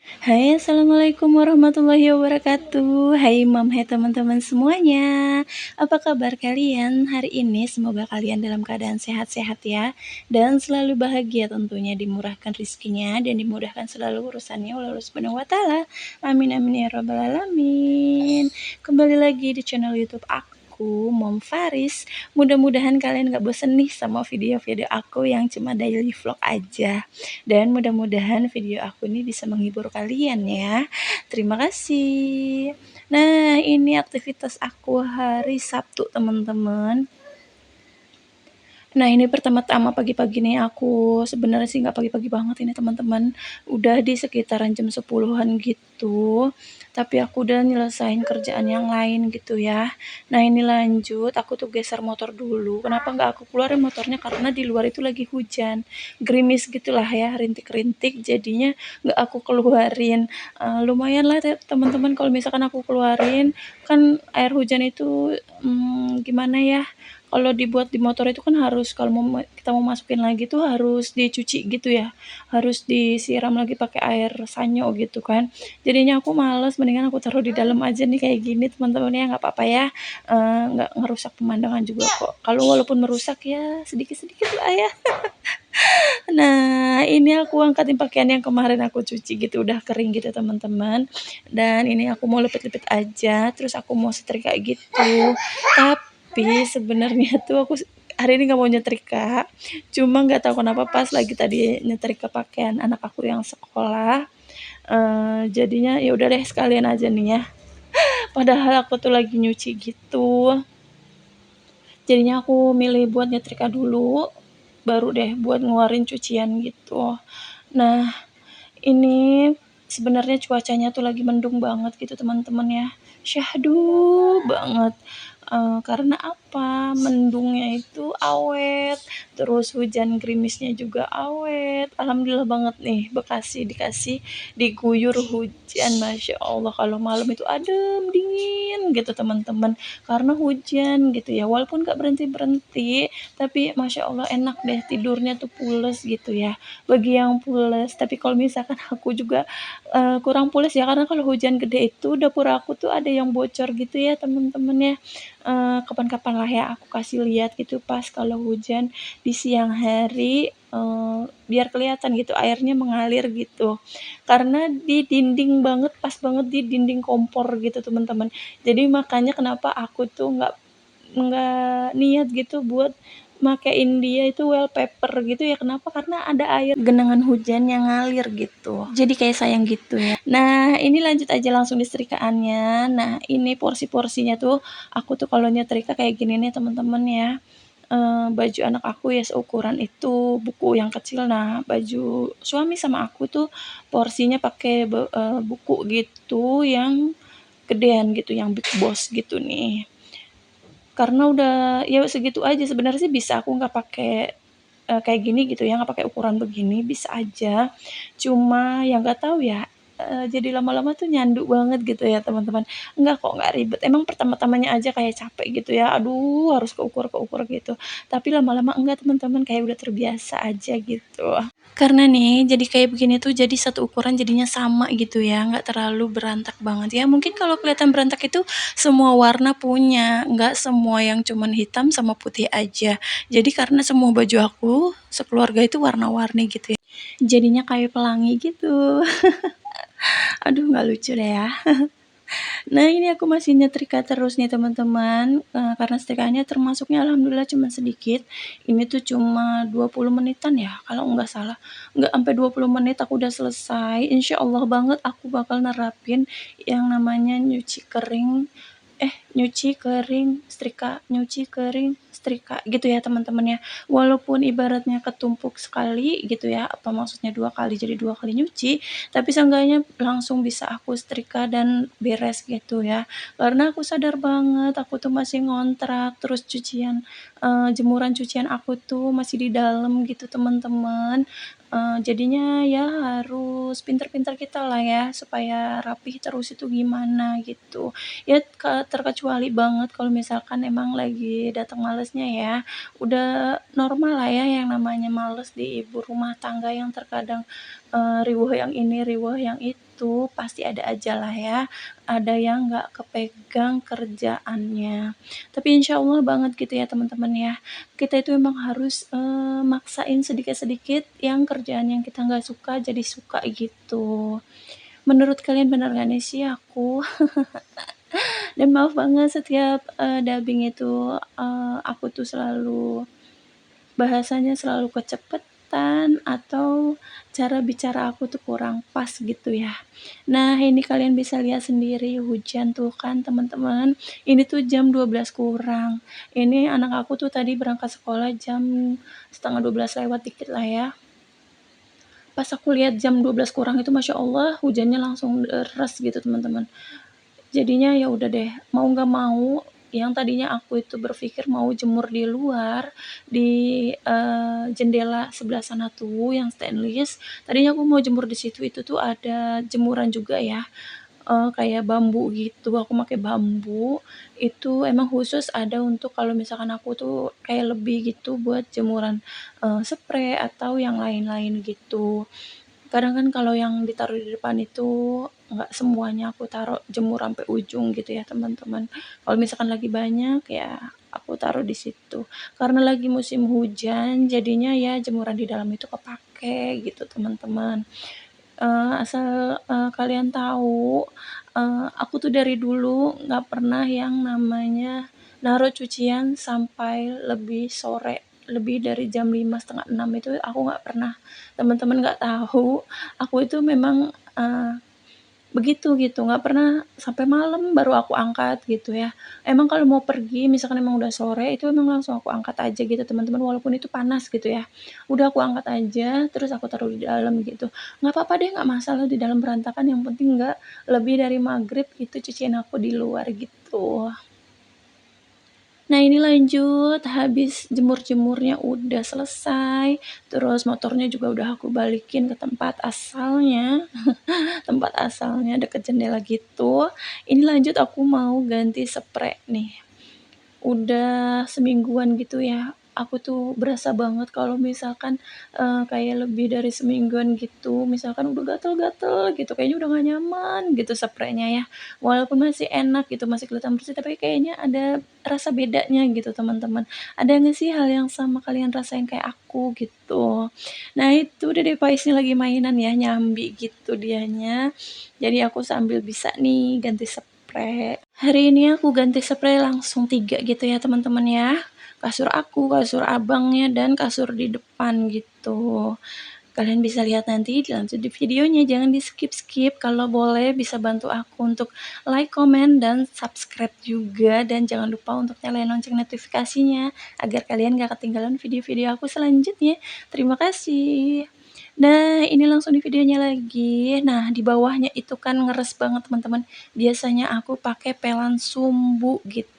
Hai, assalamualaikum warahmatullahi wabarakatuh. Hai Mam, hai teman-teman semuanya. Apa kabar kalian hari ini? Semoga kalian dalam keadaan sehat-sehat ya, dan selalu bahagia tentunya, dimurahkan rizkinya dan dimudahkan selalu urusannya oleh Allah Subhanahu wa taala. Amin amin ya rabbal alamin. Kembali lagi di channel YouTube aku, Mom Faris. Mudah-mudahan kalian gak bosen nih sama video-video aku yang cuma daily vlog aja. Dan mudah-mudahan video aku ini bisa menghibur kalian ya. Terima kasih. Nah, ini aktivitas aku hari Sabtu, teman-teman. Nah, ini pertama-tama pagi-pagi nih aku sebenarnya sih nggak pagi-pagi banget ini teman-teman, udah di sekitaran jam 10-an gitu, tapi aku udah nyelesain kerjaan yang lain gitu ya. Nah, ini lanjut, aku tuh geser motor dulu. Kenapa nggak aku keluarin motornya? Karena di luar itu lagi hujan, gerimis gitulah ya, rintik-rintik, jadinya nggak aku keluarin. Lumayan lah teman-teman kalau misalkan aku keluarin, kan air hujan itu gimana ya, kalau dibuat di motor itu kan harus kalau kita mau masukin lagi tuh harus dicuci gitu ya, harus disiram lagi pakai air sanyo gitu kan. Jadinya aku males, mendingan aku taruh di dalam aja nih kayak gini teman-teman ya, nggak apa-apa ya, nggak ngerusak pemandangan juga kok. Kalau walaupun merusak ya sedikit-sedikit lah ya. Nah, ini aku angkatin pakaian yang kemarin aku cuci gitu, udah kering gitu teman-teman. Dan ini aku mau lepit-lepit aja, terus aku mau setrika gitu. Tapi sebenarnya tuh aku hari ini nggak mau nyetrika. Cuma nggak tahu kenapa pas lagi tadi nyetrika pakaian anak aku yang sekolah. Jadinya ya udah deh sekalian aja nih ya. Padahal aku tuh lagi nyuci gitu. Jadinya aku milih buat nyetrika dulu, baru deh buat ngeluarin cucian gitu. Nah, ini sebenarnya cuacanya tuh lagi mendung banget gitu teman-teman ya. Syahdu banget. Karena apa? Mendungnya itu awet, terus hujan gerimisnya juga awet. Alhamdulillah banget nih, Bekasi dikasih diguyur hujan, masya Allah. Kalau malam itu adem, dingin gitu teman-teman. Karena hujan gitu ya, walaupun gak berhenti-berhenti, tapi masya Allah enak deh tidurnya tuh pules gitu ya. Bagi yang pules, tapi kalau misalkan aku juga kurang pules ya, karena kalau hujan gede itu dapur aku tuh ada yang bocor gitu ya teman-teman ya. Kapan-kapan lah ya aku kasih lihat gitu pas kalau hujan di siang hari, biar kelihatan gitu airnya mengalir gitu. Karena di dinding banget, pas banget di dinding kompor gitu teman-teman. Jadi makanya kenapa aku tuh nggak niat gitu buat makein dia itu wallpaper gitu ya. Kenapa? Karena ada air genangan hujan yang ngalir gitu. Jadi kayak sayang gitu ya. Nah, ini lanjut aja langsung disetrikaannya. Nah, ini porsi-porsinya tuh aku tuh kalau nyetrika kayak gini nih teman-teman ya. Baju anak aku ya seukuran itu buku yang kecil. Nah, baju suami sama aku tuh porsinya pakai buku gitu yang gedean gitu, yang big boss gitu nih. Karena udah ya segitu aja, sebenarnya sih bisa aku nggak pakai, kayak gini gitu ya, nggak pakai ukuran begini, bisa aja. Cuma ya nggak tahu ya, jadi lama-lama tuh nyandu banget gitu ya teman-teman. Enggak kok, nggak ribet, emang pertama-tamanya aja kayak capek gitu ya, aduh harus keukur-keukur gitu. Tapi lama-lama enggak teman-teman, kayak udah terbiasa aja gitu. Karena nih, jadi kayak begini tuh jadi satu ukuran jadinya sama gitu ya, nggak terlalu berantak banget ya. Mungkin kalau kelihatan berantak itu semua warna punya, nggak semua yang cuman hitam sama putih aja. Jadi karena semua baju aku sekeluarga itu warna-warni gitu ya. Jadinya kayak pelangi gitu. Aduh nggak lucu deh ya. Nah, ini aku masih nyetrika terus nih teman-teman, karena setrikanya termasuknya alhamdulillah cuma sedikit. Ini tuh cuma 20 menitan ya kalau nggak salah, nggak sampai 20 menit aku udah selesai. Insya Allah banget aku bakal nerapin yang namanya nyuci kering, setrika, nyuci kering, setrika gitu ya teman-teman ya. Walaupun ibaratnya ketumpuk sekali gitu ya, apa maksudnya 2 kali jadi 2 kali nyuci, tapi seenggaknya langsung bisa aku setrika dan beres gitu ya. Karena aku sadar banget aku tuh masih ngontrak, terus jemuran cucian aku tuh masih di dalam gitu teman-teman. Jadinya ya harus pinter-pinter kita lah ya supaya rapih terus itu gimana gitu. Ya terkecuali banget kalau misalkan emang lagi datang malesnya ya. Udah normal lah ya yang namanya males di ibu rumah tangga yang terkadang riweuh yang ini, riweuh yang itu. itu pasti ada aja lah ya, ada yang nggak kepegang kerjaannya. Tapi insya Allah banget gitu ya teman-teman ya, kita itu emang harus, maksain sedikit-sedikit yang kerjaan yang kita nggak suka jadi suka gitu. Menurut kalian benar nggak nih sih aku? Dan maaf banget setiap, dubbing itu, aku tuh selalu bahasanya selalu kecepatan atau cara bicara aku tuh kurang pas gitu ya. Nah, ini kalian bisa lihat sendiri hujan tuh kan teman-teman, ini tuh jam 12 kurang. Ini anak aku tuh tadi berangkat sekolah jam setengah 12 lewat dikit lah ya. Pas aku lihat jam 12 kurang itu Masya Allah hujannya langsung deras gitu teman-teman. Jadinya ya udah deh, mau nggak mau, yang tadinya aku itu berpikir mau jemur di luar, di, jendela sebelah sana tuh yang stainless, tadinya aku mau jemur di situ, itu tuh ada jemuran juga ya, kayak bambu gitu, aku pakai bambu, itu emang khusus ada untuk kalau misalkan aku tuh kayak lebih gitu buat jemuran, sprei atau yang lain-lain gitu. Kadang kan kalau yang ditaruh di depan itu nggak semuanya aku taruh jemur sampai ujung gitu ya teman-teman. Kalau misalkan lagi banyak ya aku taruh di situ. Karena lagi musim hujan jadinya ya jemuran di dalam itu kepake gitu teman-teman. Asal, kalian tahu, aku tuh dari dulu nggak pernah yang namanya naruh cucian sampai lebih sore, lebih dari jam 5, setengah 6 itu aku nggak pernah. Teman-teman nggak tahu, aku itu memang, begitu gitu, nggak pernah sampai malam baru aku angkat gitu ya. Emang kalau mau pergi misalkan emang udah sore itu emang langsung aku angkat aja gitu teman-teman, walaupun itu panas gitu ya. Udah aku angkat aja, terus aku taruh di dalam gitu. Nggak apa-apa deh, nggak masalah di dalam berantakan, yang penting nggak lebih dari maghrib gitu cucian aku di luar gitu. Nah ini lanjut, habis jemur-jemurnya udah selesai, terus motornya juga udah aku balikin ke tempat asalnya. Tempat asalnya deket jendela gitu. Ini lanjut aku mau ganti sprei nih. Udah semingguan gitu ya, aku tuh berasa banget kalau misalkan, kayak lebih dari semingguan gitu, misalkan udah gatel-gatel gitu, kayaknya udah nggak nyaman gitu spraynya ya. Walaupun masih enak gitu, masih kelihatan bersih, tapi kayaknya ada rasa bedanya gitu teman-teman. Ada nggak sih hal yang sama kalian rasain kayak aku gitu? Nah itu udah device-nya lagi mainan ya, nyambi gitu dianya. Jadi aku sambil bisa nih ganti sprei. Hari ini aku ganti sprei langsung 3 gitu ya teman-teman ya. Kasur aku, kasur abangnya, dan kasur di depan gitu. Kalian bisa lihat nanti dilanjut di videonya, jangan di-skip-skip. Kalau boleh bisa bantu aku untuk like, komen, dan subscribe juga. Dan jangan lupa untuk nyalain lonceng notifikasinya agar kalian gak ketinggalan video-video aku selanjutnya. Terima kasih. Nah, ini langsung di videonya lagi. Nah, di bawahnya itu kan ngeres banget teman-teman. Biasanya aku pakai pelan sumbu gitu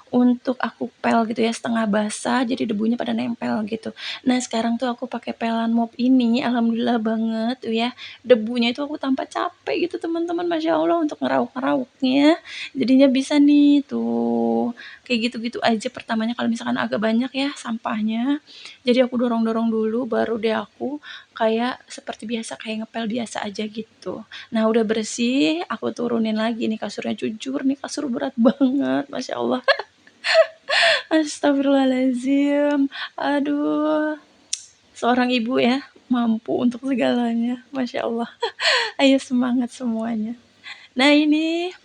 untuk aku pel gitu ya, setengah basah jadi debunya pada nempel gitu. Nah, sekarang tuh aku pakai pelan mop ini, alhamdulillah banget tuh ya. Debunya itu aku tanpa capek gitu teman-teman, Masya Allah untuk ngerauk-ngerauknya. Jadinya bisa nih tuh. Kayak gitu-gitu aja pertamanya kalau misalkan agak banyak ya sampahnya. Jadi aku dorong-dorong dulu baru deh aku kayak seperti biasa, kayak ngepel biasa aja gitu. Nah udah bersih, aku turunin lagi nih kasurnya, jujur nih kasur berat banget, Masya Allah. Astagfirullahaladzim. Aduh, seorang ibu ya, mampu untuk segalanya, Masya Allah. Ayo semangat semuanya. Nah ini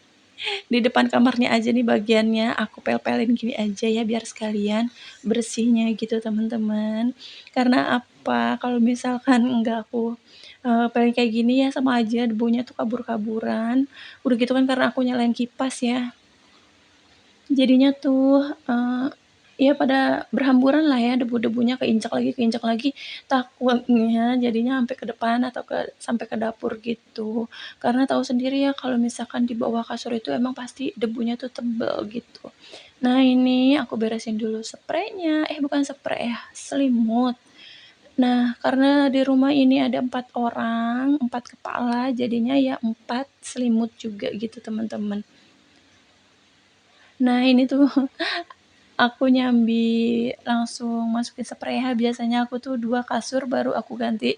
di depan kamarnya aja nih bagiannya aku pel-pelin gini aja ya biar sekalian bersihnya gitu teman-teman. Karena apa, kalau misalkan enggak aku, pelin kayak gini ya sama aja debunya tuh kabur-kaburan. Udah gitu kan karena aku nyalain kipas ya, jadinya tuh, ya pada berhamburan lah ya debu-debunya, keinjak lagi, takutnya jadinya sampai ke depan atau sampai ke dapur gitu. Karena tahu sendiri ya kalau misalkan di bawah kasur itu emang pasti debunya tuh tebel gitu. Nah ini aku beresin dulu spraynya, bukan sprei ya, selimut. Nah karena di rumah ini ada 4 orang, 4 kepala, jadinya ya 4 selimut juga gitu teman-teman. Nah ini tuh aku nyambi langsung masukin spray ya, biasanya aku tuh 2 kasur baru aku ganti,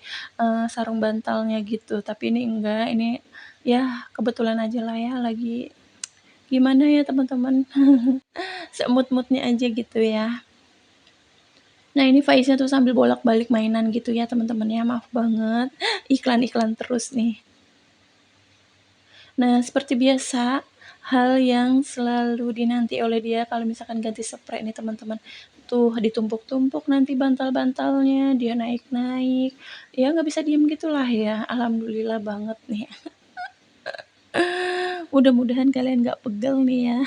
sarung bantalnya gitu, tapi ini enggak, ini ya kebetulan ajalah ya lagi gimana ya teman-teman, se-mood-mood-nya aja gitu ya. Nah ini Faiznya tuh sambil bolak-balik mainan gitu ya teman-teman ya, maaf banget, iklan-iklan terus nih. Nah, seperti biasa, hal yang selalu dinanti oleh dia kalau misalkan ganti spray nih teman-teman, tuh ditumpuk-tumpuk nanti bantal-bantalnya, dia naik-naik, ya nggak bisa diem gitulah ya, alhamdulillah banget nih. Mudah-mudahan kalian nggak pegel nih ya,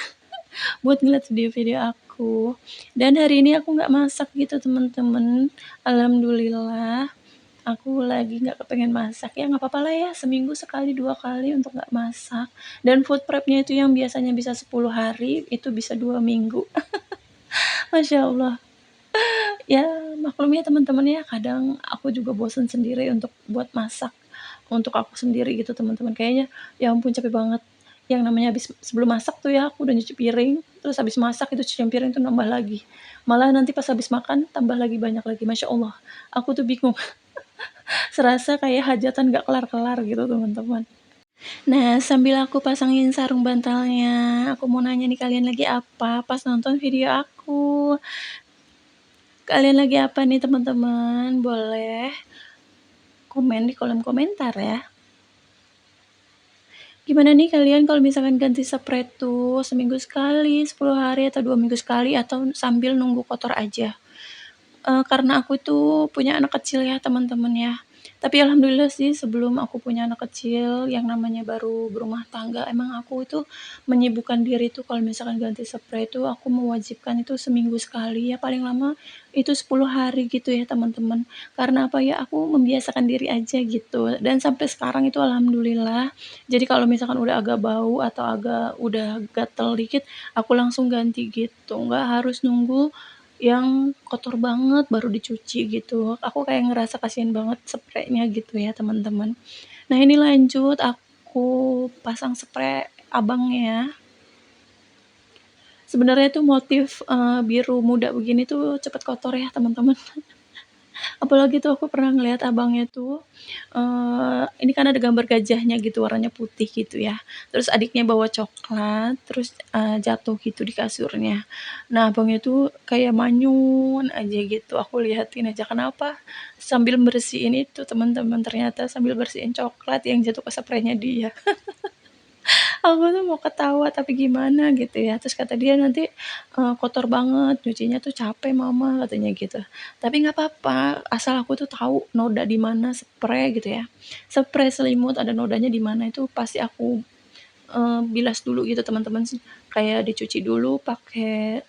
buat ngeliat video-video aku. Dan hari ini aku nggak masak gitu teman-teman, alhamdulillah. Aku lagi nggak kepengen masak, ya nggak apa-apa lah ya, seminggu sekali, 2 kali untuk nggak masak. Dan food prep-nya itu yang biasanya bisa 10 hari, itu bisa 2 minggu. Masya Allah. Ya maklum ya teman-teman ya, kadang aku juga bosen sendiri untuk buat masak, untuk aku sendiri gitu teman-teman. Kayaknya ya ampun capek banget. Yang namanya habis sebelum masak tuh ya aku udah nyuci piring, terus habis masak itu cucian piring tuh nambah lagi. Malah nanti pas habis makan tambah lagi banyak lagi, Masya Allah. Aku tuh bingung. Serasa kayak hajatan nggak kelar-kelar gitu teman-teman. Nah, sambil aku pasangin sarung bantalnya, aku mau nanya nih kalian lagi apa pas nonton video aku? Kalian lagi apa nih teman-teman? Boleh komen di kolom komentar ya. Gimana nih kalian kalau misalkan ganti spray tuh seminggu sekali, 10 hari, atau 2 minggu sekali, atau sambil nunggu kotor aja? Karena aku tuh punya anak kecil ya teman-teman ya. Tapi alhamdulillah sih sebelum aku punya anak kecil yang namanya baru berumah tangga, emang aku itu menyibukkan diri tuh kalau misalkan ganti spray itu aku mewajibkan itu seminggu sekali ya paling lama itu 10 hari gitu ya teman-teman. Karena apa ya, aku membiasakan diri aja gitu dan sampai sekarang itu alhamdulillah, jadi kalau misalkan udah agak bau atau agak udah gatel dikit, aku langsung ganti gitu, nggak harus nunggu yang kotor banget baru dicuci gitu. Aku kayak ngerasa kasihan banget spraynya gitu ya, teman-teman. Nah, ini lanjut aku pasang spray abangnya. Sebenarnya tuh motif, biru muda begini tuh cepet kotor ya, teman-teman. Apalagi tuh aku pernah ngeliat abangnya tuh, ini kan ada gambar gajahnya gitu, warnanya putih gitu ya. Terus adiknya bawa coklat, terus, jatuh gitu di kasurnya. Nah, abangnya tuh kayak manyun aja gitu, aku lihatin aja, kenapa? Sambil bersihin itu teman-teman, ternyata sambil bersihin coklat yang jatuh ke spraynya dia. Aku tuh mau ketawa tapi gimana gitu ya, terus kata dia, "Nanti, kotor banget, nyucinya tuh capek mama," katanya gitu. Tapi nggak apa-apa, asal aku tuh tahu noda di mana spray gitu ya. Spray selimut ada nodanya di mana itu pasti aku, bilas dulu gitu teman-teman, kayak dicuci dulu pakai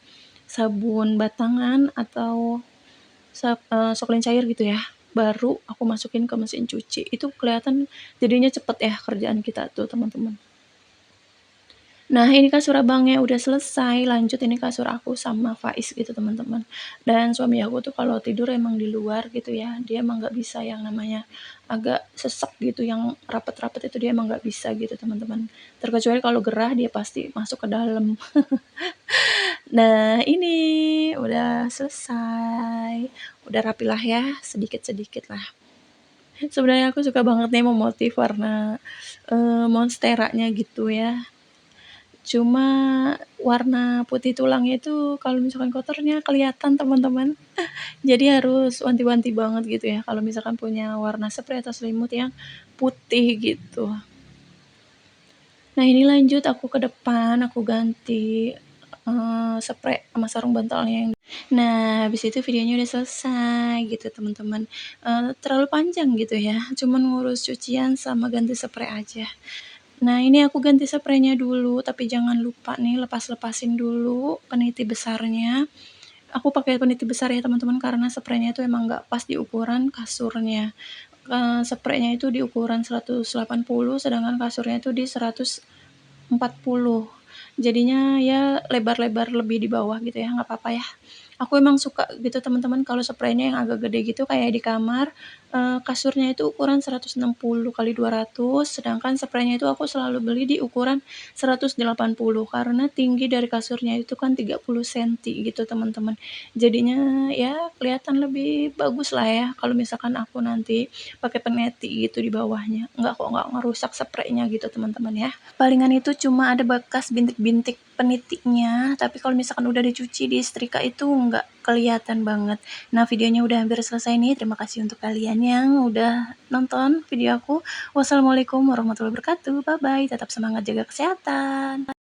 sabun batangan atau Soklin cair gitu ya, baru aku masukin ke mesin cuci. Itu kelihatan jadinya cepet ya kerjaan kita tuh teman-teman. Nah, ini kasur Abangnya udah selesai, lanjut ini kasur aku sama Faiz gitu, teman-teman. Dan suami aku tuh kalau tidur emang di luar gitu ya, dia emang nggak bisa yang namanya agak sesek gitu, yang rapet-rapet itu dia emang nggak bisa gitu, teman-teman. Terkecuali kalau gerah dia pasti masuk ke dalam. Nah, ini udah selesai, udah rapilah ya, sedikit-sedikit lah. Sebenarnya aku suka banget nih memotif warna, monsteranya gitu ya. Cuma warna putih tulangnya itu kalau misalkan kotornya kelihatan teman-teman. Jadi harus wanti-wanti banget gitu ya kalau misalkan punya warna spray atau selimut yang putih gitu. Nah ini lanjut aku ke depan, aku ganti, spray sama sarung bantalnya yang nah habis itu videonya udah selesai gitu teman-teman, terlalu panjang gitu ya, cuman ngurus cucian sama ganti spray aja. Nah, ini aku ganti spraynya dulu, tapi jangan lupa nih lepas-lepasin dulu peniti besarnya. Aku pakai peniti besar ya teman-teman, karena spraynya itu emang nggak pas di ukuran kasurnya. Spraynya itu di ukuran 180, sedangkan kasurnya itu di 140. Jadinya ya lebar-lebar lebih di bawah gitu ya, nggak apa-apa ya. Aku emang suka gitu teman-teman kalau spraynya yang agak gede gitu kayak di kamar, kasurnya itu ukuran 160 kali 200, sedangkan spraynya itu aku selalu beli di ukuran 180 karena tinggi dari kasurnya itu kan 30 senti gitu teman-teman. Jadinya ya kelihatan lebih bagus lah ya kalau misalkan aku nanti pakai peneti gitu di bawahnya. Enggak kok, enggak ngerusak spraynya gitu teman-teman ya. Palingan itu cuma ada bekas bintik-bintik penitinya, tapi kalau misalkan udah dicuci, disetrika itu nggak kelihatan banget. Nah, videonya udah hampir selesai nih. Terima kasih untuk kalian yang udah nonton video aku. Wassalamualaikum warahmatullahi wabarakatuh. Bye-bye. Tetap semangat jaga kesehatan.